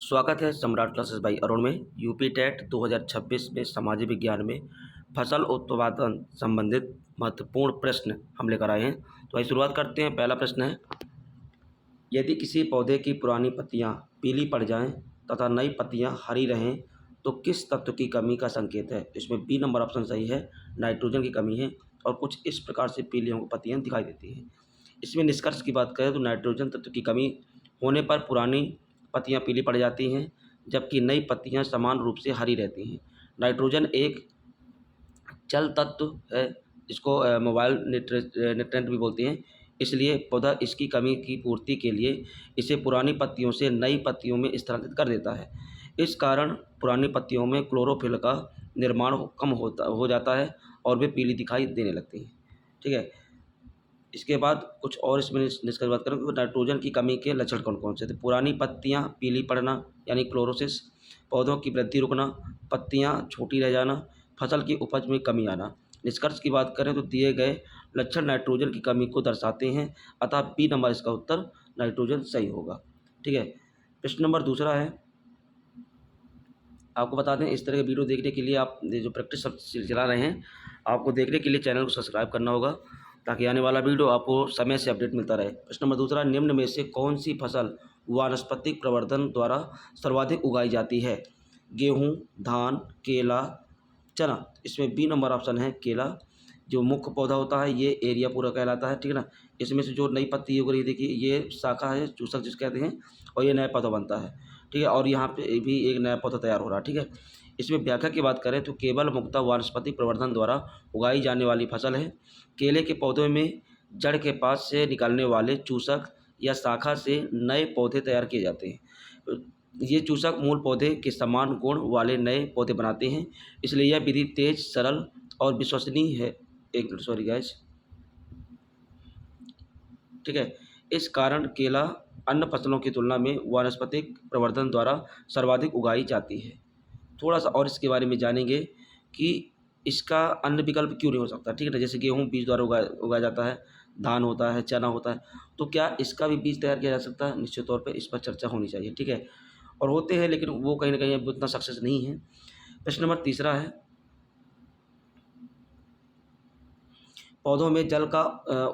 स्वागत है सम्राट क्लासेस बाई अरुण में। यूपी टेट 2026 में सामाजिक विज्ञान में फसल उत्पादन संबंधित महत्वपूर्ण प्रश्न हम लेकर आए हैं। तो आइए शुरुआत करते हैं। पहला प्रश्न है, यदि किसी पौधे की पुरानी पत्तियां पीली पड़ जाएं तथा नई पत्तियां हरी रहें तो किस तत्व की कमी का संकेत है? इसमें बी नंबर ऑप्शन सही है, नाइट्रोजन की कमी है और कुछ इस प्रकार से पीली हमको पत्तियां दिखाई देती हैं। इसमें निष्कर्ष की बात करें तो नाइट्रोजन तत्व की कमी होने पर पुरानी पत्तियां पीली पड़ जाती हैं जबकि नई पत्तियां समान रूप से हरी रहती हैं। नाइट्रोजन एक जल तत्व है, इसको मोबाइल न्यूट्रिएंट भी बोलते हैं, इसलिए पौधा इसकी कमी की पूर्ति के लिए इसे पुरानी पत्तियों से नई पत्तियों में स्थानांतरित कर देता है। इस कारण पुरानी पत्तियों में क्लोरोफिल का निर्माण कम हो जाता है और वे पीली दिखाई देने लगती हैं। ठीक है, इसके बाद कुछ और इसमें निष्कर्ष बात करें तो नाइट्रोजन की कमी के लक्षण कौन कौन से थे? पुरानी पत्तियां पीली पड़ना यानी क्लोरोसिस, पौधों की वृद्धि रुकना, पत्तियां छोटी रह जाना, फसल की उपज में कमी आना। निष्कर्ष की बात करें तो दिए गए लक्षण नाइट्रोजन की कमी को दर्शाते हैं, अतः बी नंबर इसका उत्तर नाइट्रोजन सही होगा। ठीक है, प्रश्न नंबर दूसरा है, आपको बता दें इस तरह के वीडियो देखने के लिए आप जो प्रैक्टिस चला रहे हैं, आपको देखने के लिए चैनल को सब्सक्राइब करना होगा ताकि आने वाला वीडियो आपको समय से अपडेट मिलता रहे। प्रश्न नंबर दूसरा, निम्न में से कौन सी फसल वानस्पतिक प्रवर्धन द्वारा सर्वाधिक उगाई जाती है? गेहूँ, धान, केला, चना। इसमें बी नंबर ऑप्शन है केला। जो मुख्य पौधा होता है ये एरिया पूरा कहलाता है। ठीक है ना, इसमें से जो नई पत्ती उग रही है देखिए ये शाखा है, चूसक जिसे कहते हैं, और ये नया पौधा बनता है। ठीक है, और यहाँ पे भी एक नया पौधा तैयार हो रहा है। ठीक है, इसमें व्याख्या की बात करें तो केवल मुक्ता वानस्पतिक प्रवर्धन द्वारा उगाई जाने वाली फसल है। केले के पौधे में जड़ के पास से निकलने वाले चूसक या शाखा से नए पौधे तैयार किए जाते हैं। ये चूसक मूल पौधे के समान गुण वाले नए पौधे बनाते हैं, इसलिए यह विधि तेज, सरल और विश्वसनीय है। एक मिनट, सॉरी गाइस। ठीक है, इस कारण केला अन्य फसलों की तुलना में वानस्पतिक प्रवर्धन द्वारा सर्वाधिक उगाई जाती है। थोड़ा सा और इसके बारे में जानेंगे कि इसका अन्य विकल्प क्यों नहीं हो सकता। ठीक है ना, जैसे गेहूँ बीज द्वारा उगाया जाता है, धान होता है, चना होता है, तो क्या इसका भी बीज तैयार किया जा सकता है? निश्चित तौर पे इस पर चर्चा होनी चाहिए। ठीक है, और होते हैं लेकिन वो कहीं ना कहीं अब उतना सक्सेस नहीं है। प्रश्न नंबर तीसरा है, पौधों में जल का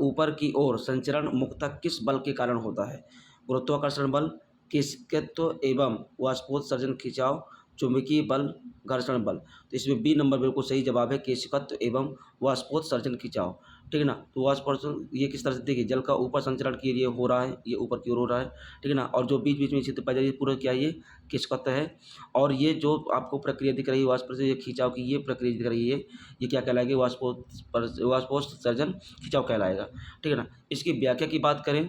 ऊपर की ओर संचरण मुख्यतः किस बल के कारण होता है? गुरुत्वाकर्षण बल, केशिकत्व एवं वाष्पोत्सर्जन खिंचाव, चुंबकीय बल, घर्षण बल। तो इसमें बी नंबर बिल्कुल सही जवाब है, केशिकत्व एवं वाष्पोत्सर्जन खिंचाव। ठीक है ना, तो वाष्पोत्सर्जन ये किस तरह से देखिए, जल का ऊपर संचरण के लिए हो रहा है, ये ऊपर की ओर हो रहा है। ठीक है ना, और जो बीच बीच में क्षेत्र पाई जा रही है पूरा क्या ये केशिकत्व है। और ये जो आपको प्रक्रिया दिख रही है वाष्पोत्सर्जन ये खिंचाव की, ये प्रक्रिया दिख रही है, ये क्या कहलाएगी? वाष्पोत्सर्जन खिंचाव कहलाएगा। ठीक है ना, इसकी व्याख्या की बात करें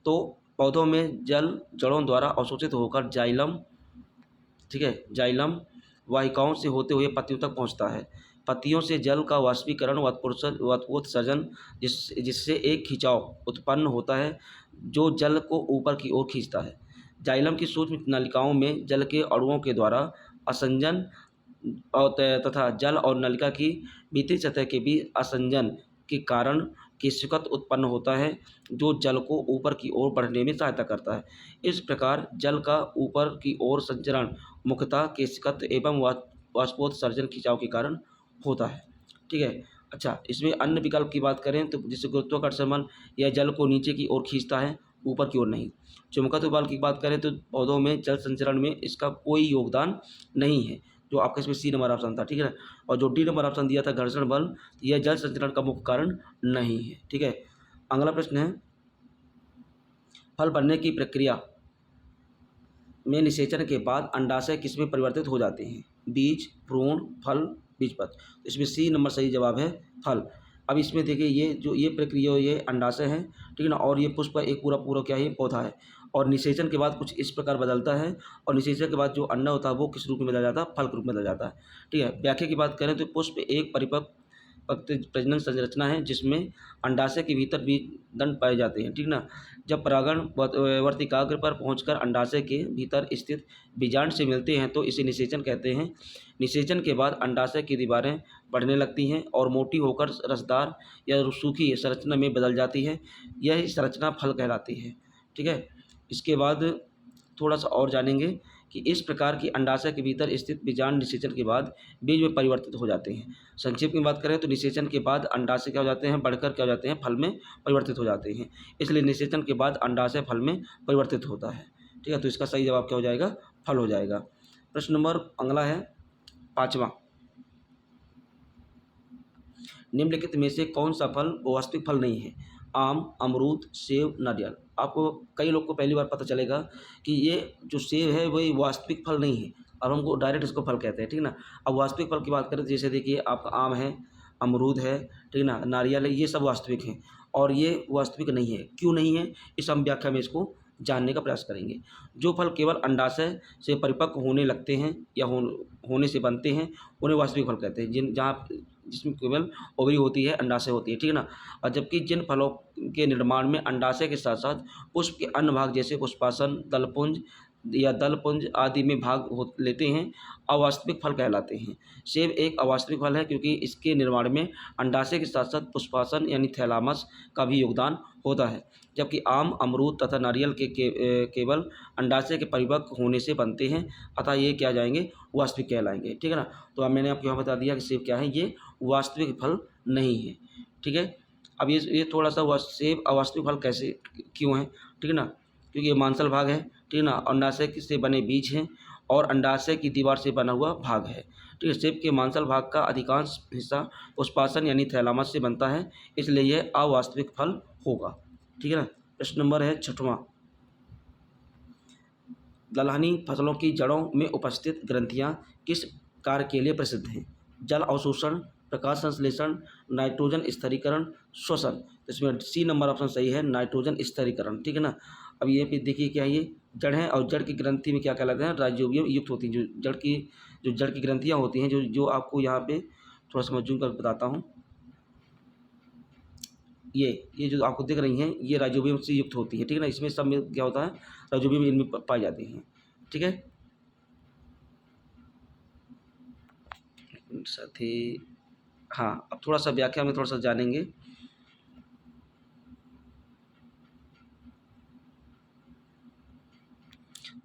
तो पौधों में जल जड़ों द्वारा अवशोषित होकर जाइलम, ठीक है, जाइलम वाहिकाओं से होते हुए पत्तियों तक पहुंचता है। पत्तियों से जल का वाष्पीकरण वाष्पोत्सर्जन जिससे एक खिंचाव उत्पन्न होता है जो जल को ऊपर की ओर खींचता है। जाइलम की सूक्ष्म नलिकाओं में जल के अणुओं के द्वारा असंजन और तथा जल और नलिका की भीतरी सतह के बीच असंजन के कारण केशिकत्व उत्पन्न होता है जो जल को ऊपर की ओर बढ़ने में सहायता करता है। इस प्रकार जल का ऊपर की ओर संचरण मुख्यतः केशिकत्व एवं वाष्पोत्सर्जन खिंचाव के कारण होता है। ठीक है, अच्छा, इसमें अन्य विकल्प की बात करें तो जिससे गुरुत्वाकर्षण बल यह जल को नीचे की ओर खींचता है, ऊपर की ओर नहीं। चुंबकत्व बल की बात करें तो पौधों में जल संचरण में इसका कोई योगदान नहीं है, जो आपका इसमें सी नंबर ऑप्शन था। ठीक है ना, और जो डी नंबर ऑप्शन दिया था घर्षण बल, यह जल संचरण का मुख्य कारण नहीं है। ठीक है, अगला प्रश्न है, फल बनने की प्रक्रिया में निषेचन के बाद अंडाशय किसमें परिवर्तित हो जाते हैं? बीज, भ्रूण, फल, बीजपत्र। तो इसमें सी नंबर सही जवाब है, फल। अब इसमें देखिए ये जो ये प्रक्रिया ये अंडाशय है, ठीक है ना, और ये पुष्प एक पूरा पूरा क्या है पौधा है, और निषेचन के बाद कुछ इस प्रकार बदलता है, और निषेचन के बाद जो अंडा होता है वो किस रूप में बदल जाता है? फल के रूप में बदल जाता है। ठीक है, व्याख्या की बात करें तो पुष्प एक परिपक्व प्रजनन संरचना है जिसमें अंडाशय के भीतर बीज दंड पाए जाते हैं। ठीक ना, जब परागण वर्तिकाग्र पर पहुंचकर अंडाशय के भीतर स्थित बीजांड से मिलते हैं तो इसे निषेचन कहते हैं। निषेचन के बाद अंडाशय की दीवारें बढ़ने लगती हैं और मोटी होकर रसदार या सूखी संरचना में बदल जाती है, यह संरचना फल कहलाती है। ठीक है, इसके बाद थोड़ा सा और जानेंगे कि इस प्रकार की अंडाशय के भीतर स्थित बीजांड निषेचन के बाद बीज में परिवर्तित हो जाते हैं। संक्षेप में बात करें तो निषेचन के बाद अंडाशय क्या हो जाते हैं, बढ़कर क्या हो जाते हैं, फल में परिवर्तित हो जाते हैं। इसलिए निषेचन के बाद अंडाशय फल में परिवर्तित होता है। ठीक है, तो इसका सही जवाब क्या हो जाएगा, फल हो जाएगा। प्रश्न नंबर अगला है 5वां। निम्नलिखित में से कौन सा फल वास्तविक फल नहीं है? आम, अमरूद, सेब, नारियल। आपको कई लोग को पहली बार पता चलेगा कि ये जो सेब है वही वास्तविक फल नहीं है, अब हमको डायरेक्ट इसको फल कहते हैं। ठीक है ना। अब वास्तविक फल की बात करें तो जैसे देखिए आपका आम है, अमरूद है, ठीक है ना, नारियल है, ये सब वास्तविक हैं और ये वास्तविक नहीं है। क्यों नहीं है, इस हम व्याख्या में इसको जानने का प्रयास करेंगे। जो फल केवल अंडाशय से परिपक्व होने लगते हैं या होने से बनते हैं उन्हें वास्तविक फल कहते हैं। जिसमें केवल ओवरी होती है, अंडाशय होती है। ठीक है ना। और जबकि जिन फलों के निर्माण में अंडाशय के साथ साथ पुष्प के अन्य भाग जैसे पुष्पासन, दलपुंज या दलपुंज आदि में भाग हो लेते हैं, अवास्तविक फल कहलाते हैं। सेब एक अवास्तविक फल है क्योंकि इसके निर्माण में अंडाशय के साथ साथ पुष्पासन यानी थैलामस का भी योगदान होता है। जबकि आम, अमरूद तथा नारियल केवल अंडाशय के परिपक्व होने से बनते हैं, अतः ये क्या जाएंगे, वास्तविक कहलाएंगे। ठीक है ना। तो अब मैंने आपको यहाँ बता दिया कि सेब क्या है, ये वास्तविक फल नहीं है। ठीक है। अब ये थोड़ा सा सेब अवास्तविक फल कैसे क्यों है, ठीक है ना, क्योंकि ये मांसल भाग है। ठीक है ना। अंडाशय से बने बीज हैं और अंडाशय की दीवार से बना हुआ भाग है। ठीक है। सेब के मांसल भाग का अधिकांश हिस्सा पुष्पासन यानी थैलामस से बनता है, इसलिए यह अवास्तविक फल होगा। ठीक है ना। प्रश्न नंबर है 6वां। दलहनी फसलों की जड़ों में उपस्थित ग्रंथियां किस कार्य के लिए प्रसिद्ध हैं? जल अवशोषण, प्रकाश संश्लेषण, नाइट्रोजन स्थिरीकरण, श्वसन। तो इसमें सी नंबर ऑप्शन सही है, नाइट्रोजन स्थिरीकरण। ठीक है ना। अब ये भी देखिए क्या है, ये जड़ है और जड़ की ग्रंथि में क्या कहलाते हैं, राइजोबियम युक्त होती हैं। जो जड़ की ग्रंथियाँ होती हैं, जो आपको यहाँ पे थोड़ा सा मैं जूम कर बताता हूँ। ये जो आपको दिख रही हैं, ये राइजोबियम से युक्त होती है। ठीक है ना। इसमें सब में क्या होता है, राइजोबियम इनमें पाई जाती हैं। ठीक है। साथ ही हाँ, अब थोड़ा सा व्याख्या में थोड़ा सा जानेंगे।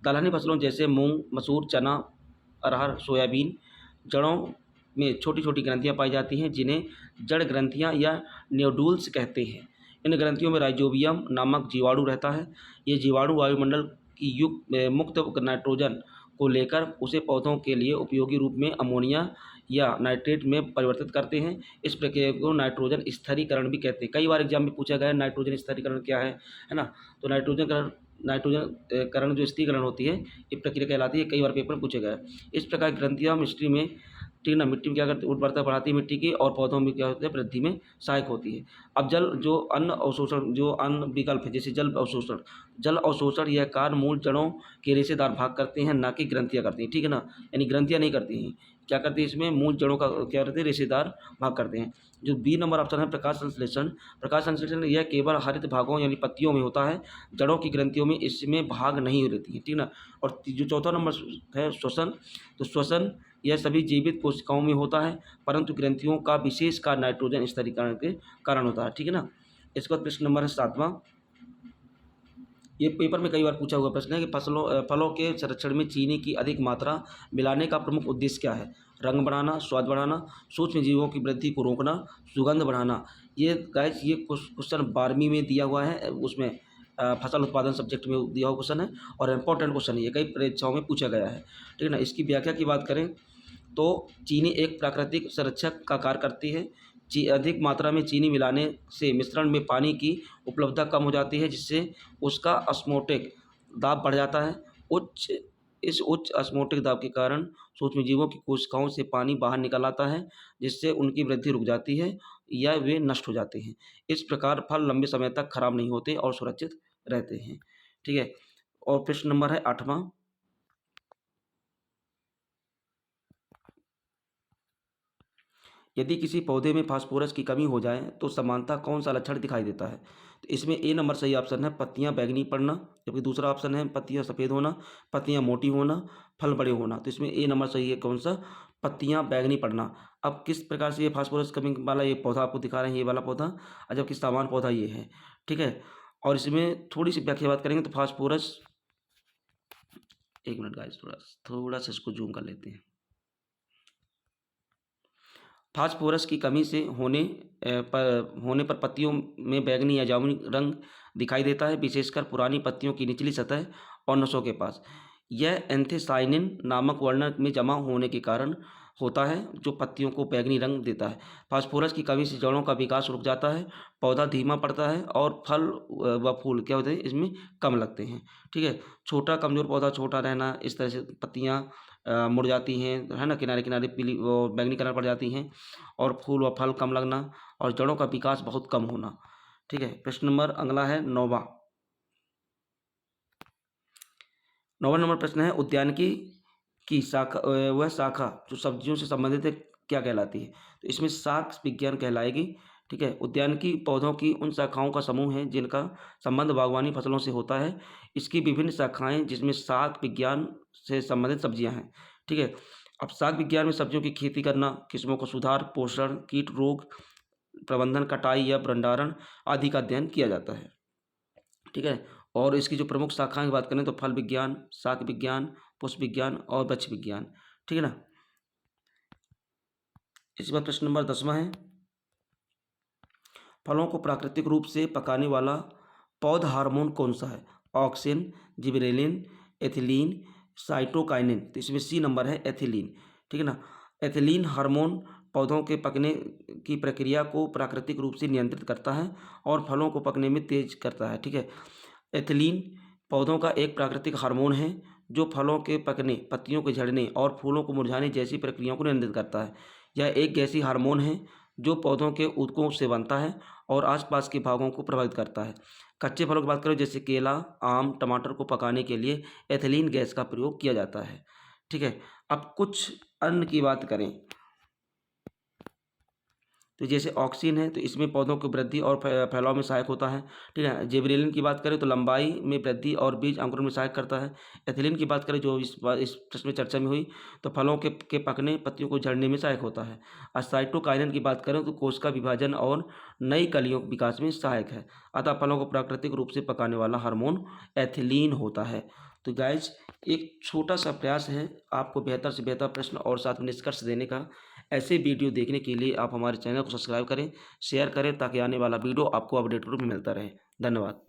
दलहनी फसलों जैसे मूंग, मसूर, चना, अरहर, सोयाबीन जड़ों में छोटी छोटी ग्रंथियां पाई जाती हैं जिन्हें जड़ ग्रंथियां या न्योडुल्स कहते हैं। इन ग्रंथियों में राइजोबियम नामक जीवाणु रहता है। ये जीवाणु वायुमंडल की मुक्त नाइट्रोजन को लेकर उसे पौधों के लिए उपयोगी रूप में अमोनिया या नाइट्रेट में परिवर्तित करते हैं। इस प्रक्रिया को नाइट्रोजन स्थिरीकरण भी कहते हैं। कई बार एग्जाम में पूछा गया है नाइट्रोजन स्थिरीकरण क्या है ना। तो नाइट्रोजन करण जो स्थिरीकरण होती है, ये प्रक्रिया कहलाती है। कई बार पेपर में पूछा गया है। इस प्रकार ग्रंथियाँ मिट्टी में क्या करती है, उर्वरता बढ़ाती है मिट्टी की और पौधों में क्या होता है, वृद्धि में सहायक होती है। अब जो अन्न विकल्प है जैसे जल अवशोषण यह कार्य मूल जड़ों के रेशेदार भाग करते हैं, ना कि ग्रंथियाँ करती हैं। ठीक है ना। यानी ग्रंथियाँ नहीं करती हैं, क्या करती है, इसमें मूल जड़ों का क्या करते हैं, रेशेदार भाग करते हैं। जो बी नंबर ऑप्शन है प्रकाश संश्लेषण यह केवल हरित भागों यानी पत्तियों में होता है, जड़ों की ग्रंथियों में इसमें भाग नहीं रहती है। ठीक है ना। और जो चौथा नंबर है श्वसन, तो श्वसन यह सभी जीवित कोशिकाओं में होता है, परंतु ग्रंथियों का विशेष कार्य नाइट्रोजन स्थिरीकरण के कारण होता है। ठीक है ना। इसके बाद प्रश्न नंबर है 7वां। ये पेपर में कई बार पूछा हुआ प्रश्न है कि फलों के संरक्षण में चीनी की अधिक मात्रा मिलाने का प्रमुख उद्देश्य क्या है? रंग बढ़ाना, स्वाद बढ़ाना, सूक्ष्म जीवों की वृद्धि को रोकना, सुगंध बढ़ाना। ये गाइस ये क्वेश्चन 12वीं में दिया हुआ है, उसमें फसल उत्पादन सब्जेक्ट में दिया हुआ क्वेश्चन है और इम्पोर्टेंट क्वेश्चन है, ये कई परीक्षाओं में पूछा गया है। ठीक है ना। इसकी व्याख्या की बात करें तो चीनी एक प्राकृतिक संरक्षक का कार्य करती है। अधिक मात्रा में चीनी मिलाने से मिश्रण में पानी की उपलब्धता कम हो जाती है, जिससे उसका ऑस्मोटिक दाब बढ़ जाता है। उच्च ऑस्मोटिक दाब के कारण सूक्ष्मजीवों की कोशिकाओं से पानी बाहर निकल आता है, जिससे उनकी वृद्धि रुक जाती है या वे नष्ट हो जाते हैं। इस प्रकार फल लंबे समय तक खराब नहीं होते और सुरक्षित रहते हैं। ठीक है। और प्रश्न नंबर है 8वां। यदि किसी पौधे में फास्फोरस की कमी हो जाए तो सामान्यतः कौन सा लक्षण दिखाई देता है? तो इसमें ए नंबर सही ऑप्शन है, पत्तियां बैंगनी पड़ना। जबकि दूसरा ऑप्शन है पत्तियां सफ़ेद होना, पत्तियां मोटी होना, फल बड़े होना। तो इसमें ए नंबर सही है, कौन सा, पत्तियां बैंगनी पड़ना। अब किस प्रकार से ये फास्फोरस कमी वाला ये पौधा आपको दिखा रहे हैं, ये वाला पौधा, और जबकि सामान्य पौधा ये है। ठीक है। और इसमें थोड़ी सी व्याख्या बात करेंगे तो फास्फोरस एक मिनट गाइस, थोड़ा सा इसको जूम कर लेते हैं। फास्फोरस की कमी से होने पर पत्तियों में बैंगनी या जामुनी रंग दिखाई देता है, विशेषकर पुरानी पत्तियों की निचली सतह और नसों के पास। यह एंथेसाइनिन नामक वर्णक में जमा होने के कारण होता है, जो पत्तियों को बैंगनी रंग देता है। फास्फोरस की कमी से जड़ों का विकास रुक जाता है, पौधा धीमा पड़ता है और फल व फूल क्या होते हैं इसमें कम लगते हैं। ठीक है, छोटा कमज़ोर पौधा छोटा रहना, इस तरह से पत्तियाँ मुड़ जाती हैं, है ना, किनारे किनारे पीली वो बैंगनी कलर पड़ जाती हैं, और फूल व फल कम लगना, और जड़ों का विकास बहुत कम होना। ठीक है, प्रश्न नंबर अगला है 9वां। 9वां नंबर प्रश्न है, उद्यानिकी की शाखा वह शाखा जो सब्जियों से संबंधित है क्या कहलाती है? तो इसमें शाक विज्ञान कहलाएगी। ठीक है, उद्यानिकी पौधों की उन शाखाओं का समूह है जिनका संबंध बागवानी फसलों से होता है। इसकी विभिन्न शाखाएं जिसमें शाक विज्ञान से संबंधित सब्जियां हैं। ठीक है, अब शाक विज्ञान में सब्जियों की खेती करना, किस्मों को सुधार, पोषण, कीट रोग प्रबंधन, कटाई या भंडारण आदि का अध्ययन किया जाता है। ठीक है, और इसकी जो प्रमुख शाखाएं की बात करें तो फल विज्ञान, शाक विज्ञान, पुष्प विज्ञान और वृक्ष विज्ञान। ठीक है ना। इसके बाद प्रश्न नंबर 10वां है, फलों को प्राकृतिक रूप से पकाने वाला पौध हार्मोन कौन सा है? Auxin, gibberellin, ethylene, cytokinin. तो इसमें सी नंबर है एथिलीन। ठीक है ना। एथिलीन हार्मोन पौधों के पकने की प्रक्रिया को प्राकृतिक रूप से नियंत्रित करता है और फलों को पकने में तेज करता है। ठीक है, एथिलीन पौधों का एक प्राकृतिक हार्मोन है जो फलों के पकने, पत्तियों के झड़ने और फूलों को मुरझाने जैसी प्रक्रियाओं को नियंत्रित करता है। यह एक गैसीय हार्मोन है जो पौधों के ऊतकों से बनता है और आसपास के भागों को प्रभावित करता है। कच्चे फलों की बात करें जैसे केला, आम, टमाटर को पकाने के लिए एथिलीन गैस का प्रयोग किया जाता है। ठीक है, अब कुछ अन्य की बात करें तो जैसे ऑक्सिन है तो इसमें पौधों की वृद्धि और फैलाव में सहायक होता है। ठीक है, जिबरेलिन की बात करें तो लंबाई में वृद्धि और बीज अंकुरण में सहायक करता है। एथिलीन की बात करें जो इस प्रश्न में चर्चा में हुई तो फलों के पकने, पत्तियों को झड़ने में सहायक होता है। साइटोकाइनिन की बात करें तो कोशिका विभाजन और नई कलियों के विकास में सहायक है। अतः फलों को प्राकृतिक रूप से पकाने वाला हार्मोन एथिलीन होता है। तो गाइज, एक छोटा सा प्रयास है आपको बेहतर से बेहतर प्रश्न और साथ में निष्कर्ष देने का। ऐसे वीडियो देखने के लिए आप हमारे चैनल को सब्सक्राइब करें, शेयर करें ताकि आने वाला वीडियो आपको अपडेट रूप में मिलता रहे। धन्यवाद।